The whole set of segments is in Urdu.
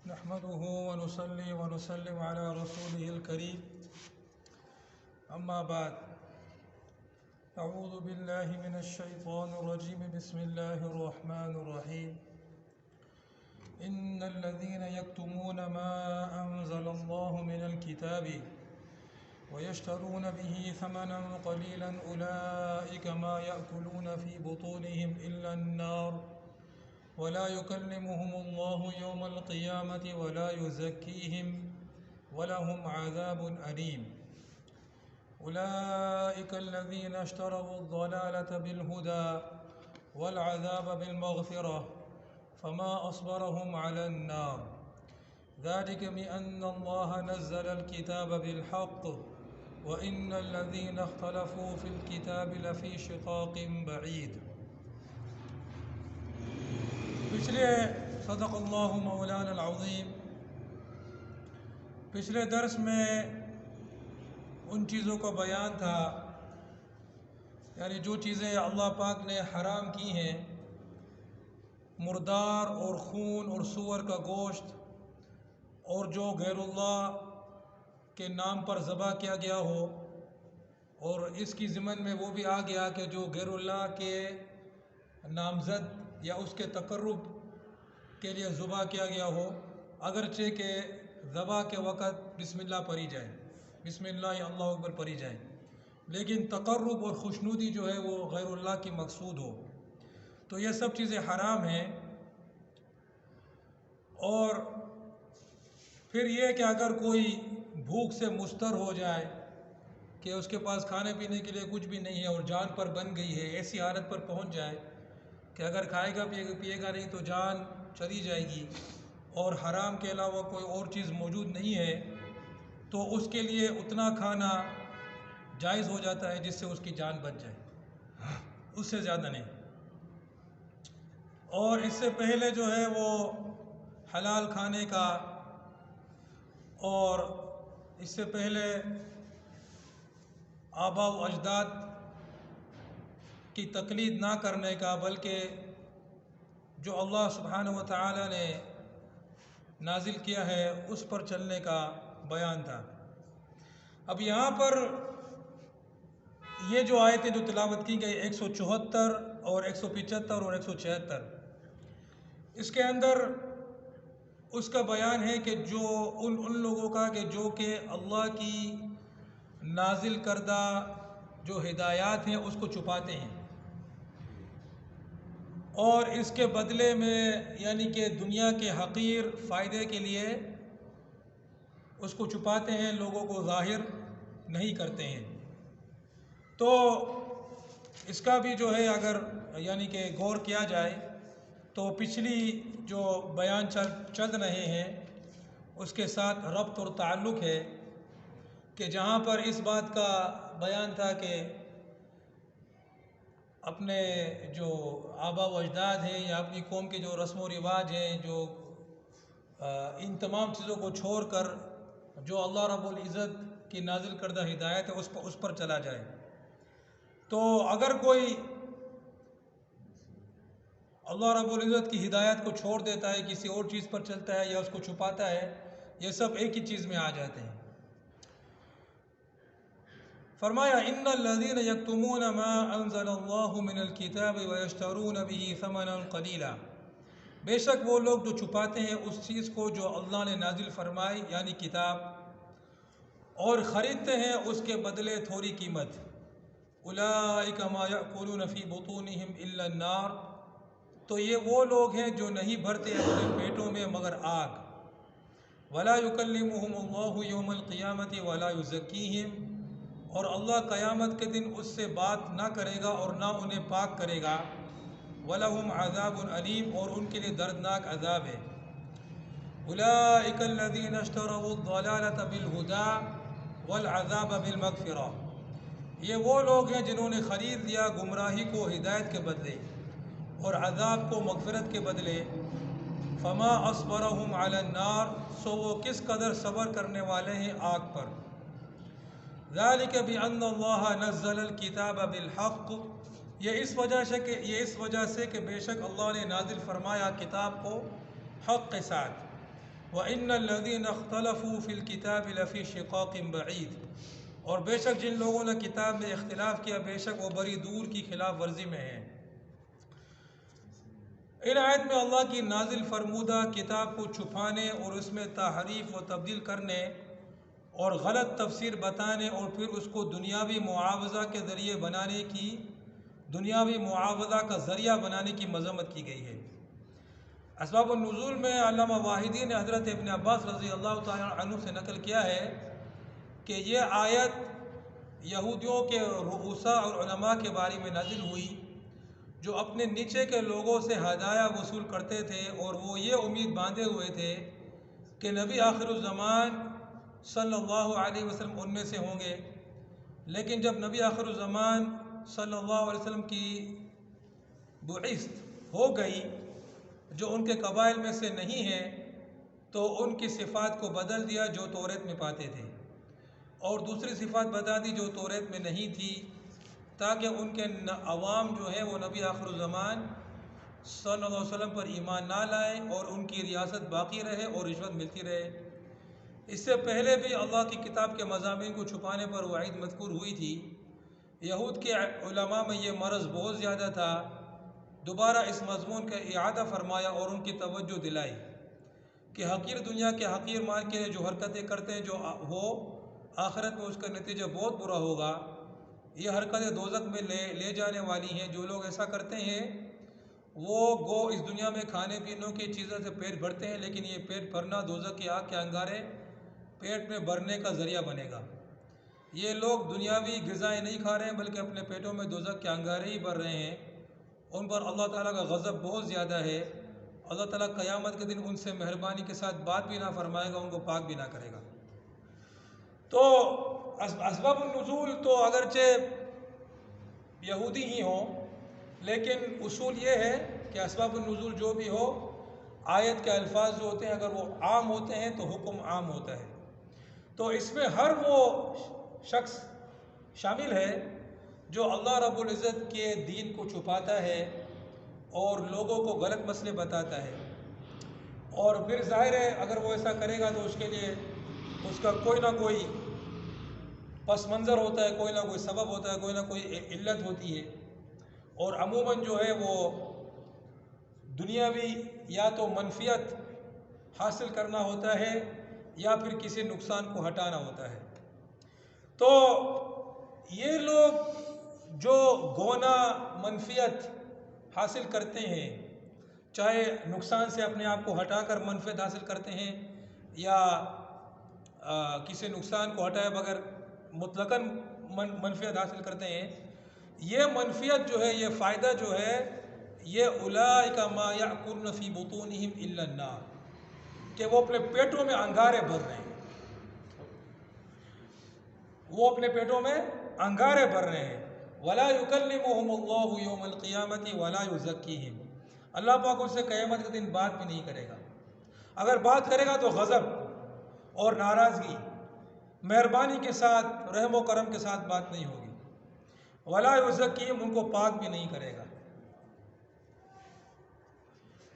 نحمده ونصلي ونسلم على رسوله الكريم أما بعد أعوذ بالله من الشيطان الرجيم بسم الله الرحمن الرحيم إن الذين يكتمون ما أنزل الله من الكتاب ويشترون به ثمنا قليلا أولئك ما يأكلون في بطونهم إلا النار ولا يكلمهم الله يوم القيامة ولا يزكيهم ولهم عذاب أليم أولئك الذين اشتروا الضلالة بالهدى والعذاب بالمغفرة فما أصبرهم على النار ذلك بأن الله نزل الكتاب بالحق وإن الذين اختلفوا في الكتاب لفي شقاق بعيد. پچھلے صدق اللہ مولانا العظیم پچھلے درس میں ان چیزوں کا بیان تھا، یعنی جو چیزیں اللہ پاک نے حرام کی ہیں، مردار اور خون اور سور کا گوشت، اور جو غیر اللہ کے نام پر ذبح کیا گیا ہو، اور اس کی ضمن میں وہ بھی آ گیا کہ جو غیر اللہ کے نامزد یا اس کے تقرب کے لیے ذبح کیا گیا ہو، اگرچہ کہ ذبح کے وقت بسم اللہ پڑھی جائے، بسم اللہ یا اللہ اکبر پڑھی جائے، لیکن تقرب اور خوشنودی جو ہے وہ غیر اللہ کی مقصود ہو، تو یہ سب چیزیں حرام ہیں. اور پھر یہ کہ اگر کوئی بھوک سے مستر ہو جائے کہ اس کے پاس کھانے پینے کے لیے کچھ بھی نہیں ہے اور جان پر بن گئی ہے، ایسی حالت پر پہنچ جائے کہ اگر کھائے گا پیے گا نہیں تو جان چلی جائے گی اور حرام کے علاوہ کوئی اور چیز موجود نہیں ہے، تو اس کے لیے اتنا کھانا جائز ہو جاتا ہے جس سے اس کی جان بچ جائے، اس سے زیادہ نہیں. اور اس سے پہلے جو ہے وہ حلال کھانے کا اور اس سے پہلے آباء و اجداد کی تقلید نہ کرنے کا، بلکہ جو اللہ سبحانہ و تعالی نے نازل کیا ہے اس پر چلنے کا بیان تھا. اب یہاں پر یہ جو آیتیں جو تلاوت کی گئی 174 اور 175 اور 176، اس کے اندر اس کا بیان ہے کہ جو ان لوگوں کا کہ جو کہ اللہ کی نازل کردہ جو ہدایات ہیں اس کو چھپاتے ہیں، اور اس کے بدلے میں یعنی کہ دنیا کے حقیر فائدے کے لیے اس کو چھپاتے ہیں، لوگوں کو ظاہر نہیں کرتے ہیں. تو اس کا بھی جو ہے اگر یعنی کہ غور کیا جائے تو پچھلی جو بیان چل رہے ہیں اس کے ساتھ ربط اور تعلق ہے کہ جہاں پر اس بات کا بیان تھا کہ اپنے جو آباء و اجداد ہیں یا اپنی قوم کے جو رسم و رواج ہیں، جو ان تمام چیزوں کو چھوڑ کر جو اللہ رب العزت کی نازل کردہ ہدایت ہے اس پر چلا جائے. تو اگر کوئی اللہ رب العزت کی ہدایت کو چھوڑ دیتا ہے، کسی اور چیز پر چلتا ہے یا اس کو چھپاتا ہے، یہ سب ایک ہی چیز میں آ جاتے ہیں. فرمایا ان الذين يكتمون ما انزل الله من الكتاب ويشترون به ثمنا قليلا، بے شک وہ لوگ جو چھپاتے ہیں اس چیز کو جو اللہ نے نازل فرمائی یعنی کتاب، اور خریدتے ہیں اس کے بدلے تھوڑی قیمت. اولئک ما یأکلون فی بطونہم الا النار، تو یہ وہ لوگ ہیں جو نہیں بھرتے اپنے پیٹوں میں مگر آگ. ولا یکلمہم اللہ یوم القیامۃ ولا یزکیہم، اور اللہ قیامت کے دن اس سے بات نہ کرے گا اور نہ انہیں پاک کرے گا. وَلَهُمْ عَذَابٌ عَلِيمٌ، اور ان کے لیے دردناک عذاب ہے. أُولَئِكَ الَّذِينَ اشْتَرَوُا الضَّلَالَةَ بِالْهُدَى وَالْعَذَابَ بِالْمَغْفِرَةِ، یہ وہ لوگ ہیں جنہوں نے خرید لیا گمراہی کو ہدایت کے بدلے اور عذاب کو مغفرت کے بدلے. فَمَا أَصْبَرَهُمْ عَلَى النَّارِ، سو وہ کس قدر صبر کرنے والے ہیں آگ پر. ذَلِكَ بِأَنَّ اللَّهَ نَزَّلَ الْكِتَابَ بِالْحَقِّ، یہ اس وجہ سے کہ بے شک اللہ نے نازل فرمایا کتاب کو حق کے ساتھ. وَإِنَّ الَّذِينَ اخْتَلَفُوا فِي الْكِتَابِ لَفِي شِقَاقٍ بَعِيدٍ، اور بے شک جن لوگوں نے کتاب میں اختلاف کیا بے شک وہ بڑی دور کی خلاف ورزی میں ہیں۔ ان آیت میں اللہ کی نازل فرمودہ کتاب کو چھپانے اور اس میں تحریف و تبدیل کرنے اور غلط تفسیر بتانے اور پھر اس کو دنیاوی معاوضہ کے ذریعے بنانے کی دنیاوی معاوضہ کا ذریعہ بنانے کی مذمت کی گئی ہے۔ اسباب النزول میں علامہ واحدی نے حضرت ابن عباس رضی اللہ تعالیٰ عنہ سے نقل کیا ہے کہ یہ آیت یہودیوں کے رؤساء اور علماء کے بارے میں نازل ہوئی جو اپنے نیچے کے لوگوں سے ہدایہ وصول کرتے تھے، اور وہ یہ امید باندھے ہوئے تھے کہ نبی آخر الزمان صلی اللہ علیہ وسلم ان میں سے ہوں گے، لیکن جب نبی آخر الزمان صلی اللہ علیہ وسلم کی بعثت ہو گئی جو ان کے قبائل میں سے نہیں ہیں تو ان کی صفات کو بدل دیا جو توریت میں پاتے تھے، اور دوسری صفات بتا دی جو توریت میں نہیں تھی، تاکہ ان کے عوام جو ہے وہ نبی آخر الزمان صلی اللہ علیہ وسلم پر ایمان نہ لائیں اور ان کی ریاست باقی رہے اور رشوت ملتی رہے۔ اس سے پہلے بھی اللہ کی کتاب کے مضامین کو چھپانے پر وعید مذکور ہوئی تھی۔ یہود کے علماء میں یہ مرض بہت زیادہ تھا۔ دوبارہ اس مضمون کا اعادہ فرمایا اور ان کی توجہ دلائی کہ حقیر دنیا کے حقیر مال کے لیے جو حرکتیں کرتے ہیں جو وہ آخرت میں اس کا نتیجہ بہت برا ہوگا۔ یہ حرکتیں دوزخ میں لے جانے والی ہیں۔ جو لوگ ایسا کرتے ہیں وہ گو اس دنیا میں کھانے پینے کی چیزوں سے پیٹ بھرتے ہیں، لیکن یہ پیٹ بھرنا دوزخ کی آگ کے انگارے پیٹ میں بھرنے کا ذریعہ بنے گا۔ یہ لوگ دنیاوی غذائیں نہیں کھا رہے ہیں بلکہ اپنے پیٹوں میں دوزخ کے انگارے ہی بھر رہے ہیں۔ ان پر اللہ تعالیٰ کا غضب بہت زیادہ ہے۔ اللہ تعالیٰ قیامت کے دن ان سے مہربانی کے ساتھ بات بھی نہ فرمائے گا، ان کو پاک بھی نہ کرے گا۔ تو اسباب النزول تو اگرچہ یہودی ہی ہوں، لیکن اصول یہ ہے کہ اسباب النزول جو بھی ہو، آیت کے الفاظ جو ہوتے ہیں اگر وہ عام ہوتے ہیں تو حکم عام ہوتا ہے۔ تو اس میں ہر وہ شخص شامل ہے جو اللہ رب العزت کے دین کو چھپاتا ہے اور لوگوں کو غلط مسئلے بتاتا ہے، اور پھر ظاہر ہے اگر وہ ایسا کرے گا تو اس کے لیے اس کا کوئی نہ کوئی پس منظر ہوتا ہے، کوئی نہ کوئی سبب ہوتا ہے، کوئی نہ کوئی علت ہوتی ہے، اور عموماً جو ہے وہ دنیاوی یا تو منفیت حاصل کرنا ہوتا ہے یا پھر کسی نقصان کو ہٹانا ہوتا ہے۔ تو یہ لوگ جو گونا منفیت حاصل کرتے ہیں، چاہے نقصان سے اپنے آپ کو ہٹا کر منفیت حاصل کرتے ہیں یا کسی نقصان کو ہٹائے بغیر مطلقاً منفیت حاصل کرتے ہیں، یہ منفیت جو ہے، یہ فائدہ جو ہے، یہ اولئک ما یأکلون فی بطونہم الا النار، کہ وہ اپنے پیٹوں میں انگارے بھر رہے ہیں، وہ اپنے پیٹوں میں انگارے بھر رہے ہیں۔ وَلَا يُكَلِّمُهُمُ اللَّهُ يَوْمَ الْقِيَامَةِ وَلَا يُزَكِّيهِمْ، اللہ پاک ان سے قیامت کے دن بات بھی نہیں کرے گا، اگر بات کرے گا تو غضب اور ناراضگی، مہربانی کے ساتھ، رحم و کرم کے ساتھ بات نہیں ہوگی۔ وَلَا يُزَكِّيهِمْ، ان کو پاک بھی نہیں کرے گا۔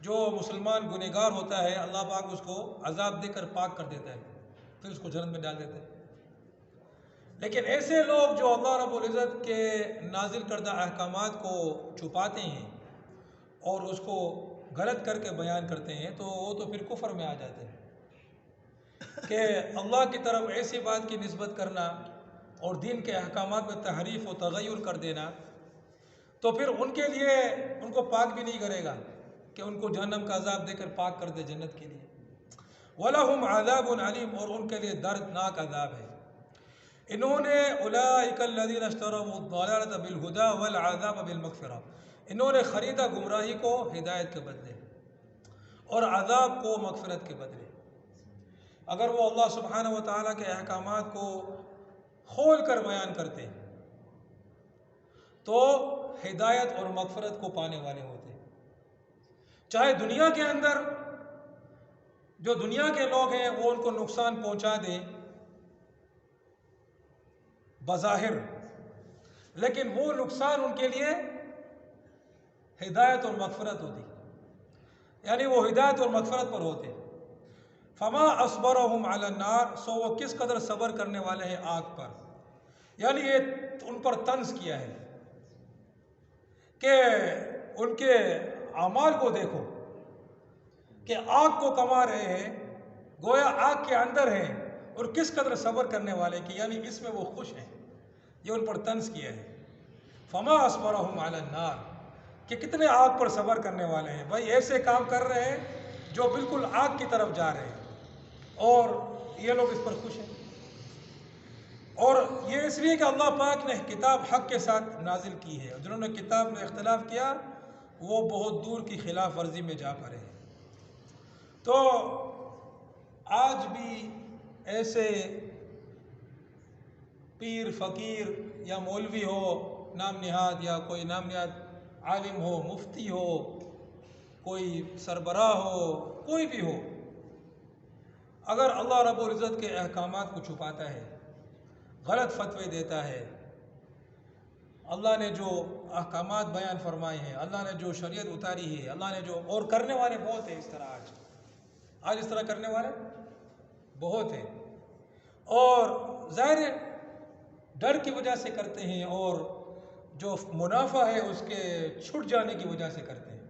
جو مسلمان گنہگار ہوتا ہے اللہ پاک اس کو عذاب دے کر پاک کر دیتا ہے، پھر اس کو جہنم میں ڈال دیتا ہے۔ لیکن ایسے لوگ جو اللہ رب العزت کے نازل کردہ احکامات کو چھپاتے ہیں اور اس کو غلط کر کے بیان کرتے ہیں تو وہ تو پھر کفر میں آ جاتے ہیں کہ اللہ کی طرف ایسی بات کی نسبت کرنا اور دین کے احکامات میں تحریف و تغیر کر دینا، تو پھر ان کے لیے ان کو پاک بھی نہیں کرے گا کہ ان کو جہنم کا عذاب دے کر پاک کر دے جنت کے لیے۔ وَلَهُمْ عَذَابٌ عَلِيمٌ، اور ان کے لیے دردناک عذاب ہے۔ انہوں نے اولئک الذین اشتروا الضلالۃ بالہدی والعذاب بالمغفرہ، انہوں نے خریدا گمراہی کو ہدایت کے بدلے اور عذاب کو مغفرت کے بدلے۔ اگر وہ اللہ سبحانہ و تعالیٰ کے احکامات کو کھول کر بیان کرتے تو ہدایت اور مغفرت کو پانے والے ہوتے، چاہے دنیا کے اندر جو دنیا کے لوگ ہیں وہ ان کو نقصان پہنچا دیں بظاہر، لیکن وہ نقصان ان کے لیے ہدایت اور مغفرت ہوتی، یعنی وہ ہدایت اور مغفرت پر ہوتے۔ فما اصبرهم علی النار، سو وہ کس قدر صبر کرنے والے ہیں آگ پر. یعنی یہ ان پر طنز کیا ہے کہ ان کے اعمال کو دیکھو کہ آگ کو کما رہے ہیں، گویا آگ کے اندر ہیں، اور کس قدر صبر کرنے والے کہ یعنی اس میں وہ خوش ہیں. یہ ان پر طنز کیا ہے. فما اصبرهم علی النار، کہ کتنے آگ پر صبر کرنے والے ہیں. بھائی ایسے کام کر رہے ہیں جو بالکل آگ کی طرف جا رہے ہیں، اور یہ لوگ اس پر خوش ہیں. اور یہ اس لیے کہ اللہ پاک نے کتاب حق کے ساتھ نازل کی ہے، اور جنہوں نے کتاب میں اختلاف کیا وہ بہت دور کی خلاف ورزی میں جا پڑے ہیں. تو آج بھی ایسے پیر فقیر یا مولوی ہو نام نہاد، یا کوئی نام نہاد عالم ہو، مفتی ہو، کوئی سربراہ ہو، کوئی بھی ہو، اگر اللہ رب العزت کے احکامات کو چھپاتا ہے، غلط فتوے دیتا ہے، اللہ نے جو احکامات بیان فرمائے ہیں، اللہ نے جو شریعت اتاری ہے، اللہ نے جو، اور کرنے والے بہت ہیں اس طرح، آج اس طرح کرنے والے بہت ہیں، اور ظاہر ڈر کی وجہ سے کرتے ہیں، اور جو منافع ہے اس کے چھٹ جانے کی وجہ سے کرتے ہیں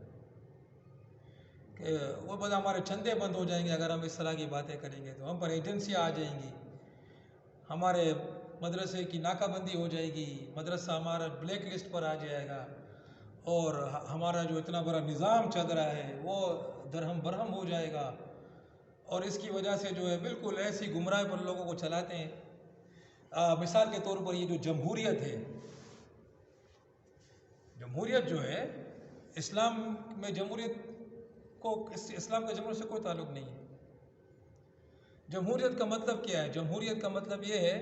کہ وہ بس ہمارے چندے بند ہو جائیں گے اگر ہم اس طرح کی باتیں کریں گے، تو ہم پر ایجنسیاں آ جائیں گی، ہمارے مدرسے کی ناکہ بندی ہو جائے گی، مدرسہ ہمارا بلیک لسٹ پر آ جائے گا، اور ہمارا جو اتنا بڑا نظام چل رہا ہے وہ درہم برہم ہو جائے گا. اور اس کی وجہ سے جو ہے بالکل ایسی گمراہ پر لوگوں کو چلاتے ہیں. مثال کے طور پر یہ جو جمہوریت ہے، جمہوریت جو ہے، اسلام میں جمہوریت کو، اسلام کا جمہوریت سے کوئی تعلق نہیں ہے. جمہوریت کا مطلب کیا ہے؟ جمہوریت کا مطلب یہ ہے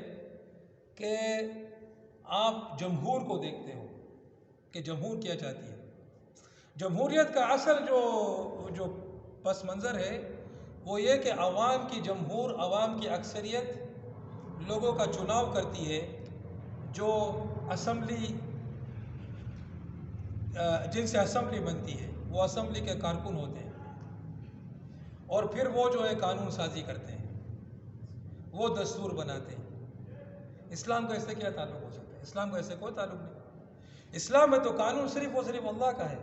کہ آپ جمہور کو دیکھتے ہو کہ جمہور کیا چاہتی ہے. جمہوریت کا اصل جو پس منظر ہے وہ یہ کہ عوام کی جمہور، عوام کی اکثریت لوگوں کا چناؤ کرتی ہے، جو اسمبلی، جن سے اسمبلی بنتی ہے، وہ اسمبلی کے کارکن ہوتے ہیں، اور پھر وہ جو ہے قانون سازی کرتے ہیں، وہ دستور بناتے ہیں. اسلام کا اس سے کیا تعلق ہو سکتا ہے؟ اسلام کا اس سے کوئی تعلق نہیں. اسلام میں تو قانون صرف اور صرف اللہ کا ہے،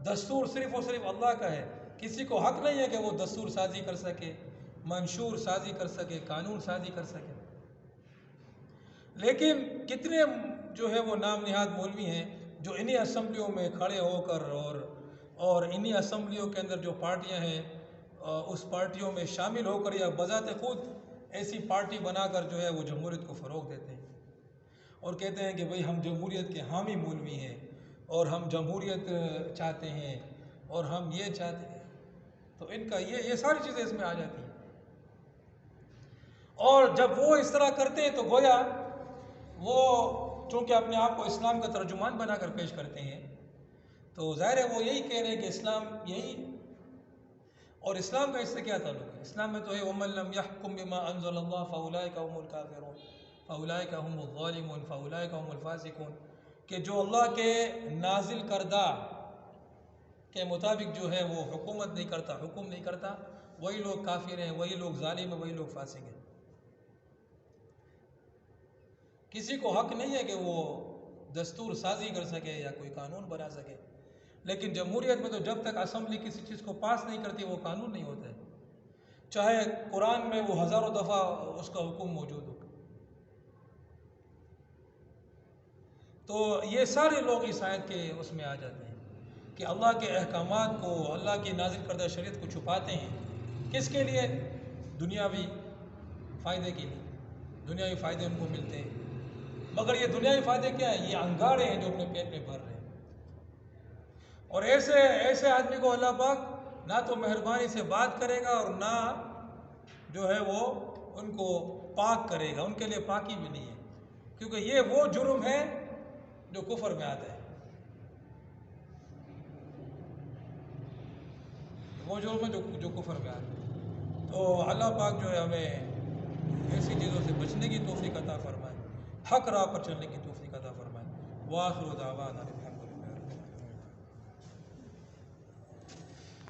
دستور صرف اور صرف اللہ کا ہے. کسی کو حق نہیں ہے کہ وہ دستور سازی کر سکے، منشور سازی کر سکے، قانون سازی کر سکے. لیکن کتنے جو ہے وہ نام نہاد مولوی ہیں جو انہی اسمبلیوں میں کھڑے ہو کر، اور انہی اسمبلیوں کے اندر جو پارٹیاں ہیں اس پارٹیوں میں شامل ہو کر یا بذات خود ایسی پارٹی بنا کر جو ہے وہ جمہوریت کو فروغ دیتے ہیں، اور کہتے ہیں کہ بھئی ہم جمہوریت کے حامی مولوی ہیں، اور ہم جمہوریت چاہتے ہیں، اور ہم یہ چاہتے ہیں. تو ان کا یہ ساری چیزیں اس میں آ جاتی ہیں. اور جب وہ اس طرح کرتے ہیں تو گویا وہ چونکہ اپنے آپ کو اسلام کا ترجمان بنا کر پیش کرتے ہیں، تو ظاہر ہے وہ یہی کہہ رہے ہیں کہ اسلام یہی. اور اسلام کا اس سے کیا تعلق ہے؟ اسلام میں تو ہے وَمَن لَّمْ يَحْكُم بِمَا أَنزَلَ اللَّهُ فَأُولَٰئِكَ هُمُ الْكَافِرُونَ فَأُولَٰئِكَ هُمُ الظَّالِمُونَ فَأُولَٰئِكَ هُمُ الْفَاسِقُونَ، کہ جو اللہ کے نازل کردہ کے مطابق جو ہے وہ حکومت نہیں کرتا، حکم نہیں کرتا، وہی لوگ کافر ہیں، وہی لوگ ظالم ہیں، وہی لوگ فاسق ہیں. کسی کو حق نہیں ہے کہ وہ دستور سازی کر سکے یا کوئی قانون بنا سکے. لیکن جمہوریت میں تو جب تک اسمبلی کسی چیز کو پاس نہیں کرتی وہ قانون نہیں ہوتا ہے، چاہے قرآن میں وہ ہزاروں دفعہ اس کا حکم موجود ہو. تو یہ سارے لوگ اس آیت کے اس میں آ جاتے ہیں کہ اللہ کے احکامات کو، اللہ کی نازل کردہ شریعت کو چھپاتے ہیں. کس کے لیے؟ دنیاوی فائدے کے لیے. دنیاوی فائدے ان کو ملتے ہیں، مگر یہ دنیاوی فائدے کیا ہیں؟ یہ انگارے ہیں جو اپنے پیٹ میں بھر رہے ہیں. اور ایسے آدمی کو اللہ پاک نہ تو مہربانی سے بات کرے گا، اور نہ جو ہے وہ ان کو پاک کرے گا. ان کے لیے پاکی بھی نہیں ہے، کیونکہ یہ وہ جرم ہے جو کفر میں آتا ہے. وہ جرم ہے جو کفر میں آتا ہے. تو اللہ پاک جو ہے ہمیں ایسی چیزوں سے بچنے کی توفیق عطا فرمائے، حق راہ پر چلنے کی توفیق عطا فرمائے. وآخر دعوانا